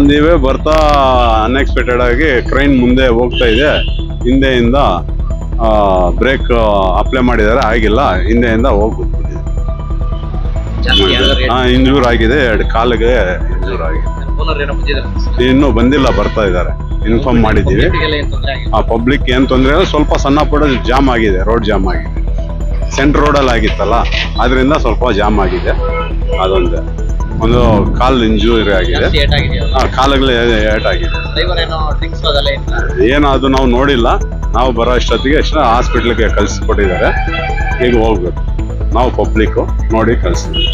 On the way ಬರ್ತಾ unexpected ಆಗಿ crane ಮುಂದೆ ಹೋಗ್ತಾ ಇದೆ. ಹಿಂದೆಯಿಂದ ಬ್ರೇಕ್ ಅಪ್ಲೈ ಮಾಡಿದ್ದಾರೆ, ಆಗಿಲ್ಲ. ಹಿಂದೆಯಿಂದ ಹೋಗಿ ಕೂತ್ಬಿಟ್ಟಿದೆ. ಇಂಜೂರ್ ಆಗಿದೆ, 2 ಕಾಲಿಗೆ ಇಂಜೂರ್ ಆಗಿದೆ. ಇನ್ನೂ ಬಂದಿಲ್ಲ, ಬರ್ತಾ ಇದ್ದಾರೆ. ಇನ್ಫಾರ್ಮ್ ಮಾಡಿದ್ದೀವಿ. ಪಬ್ಲಿಕ್ ಏನ್ ತೊಂದರೆ ಇಲ್ಲ, ಸ್ವಲ್ಪ ಸಣ್ಣ ಪುಟ್ಟ ಜಾಮ್ ಆಗಿದೆ, ರೋಡ್ ಜಾಮ್ ಆಗಿದೆ. ಸೆಂಟ್ರ್ ರೋಡಲ್ಲಿ ಆಗಿತ್ತಲ್ಲ, ಅದರಿಂದ ಸ್ವಲ್ಪ ಜಾಮ್ ಆಗಿದೆ. ಅದೊಂದು ಕಾಲ್ ಇಂಜೂರಿ ಆಗಿದೆ, ಕಾಲುಗಳು ಏಟಾಗಿದೆ. ಏನು ಅದು ನಾವು ನೋಡಿಲ್ಲ. ನಾವು ಬರೋ ಅಷ್ಟೊತ್ತಿಗೆ ಹಾಸ್ಪಿಟ್ಲಿಗೆ ಕಳಿಸ್ಕೊಟ್ಟಿದ್ದಾರೆ. ಈಗ ಹೋಗ್ಬೇಕು. ನಾವು ಪಬ್ಲಿಕ್ಕು ನೋಡಿ ಕಳಿಸ್ತೀವಿ.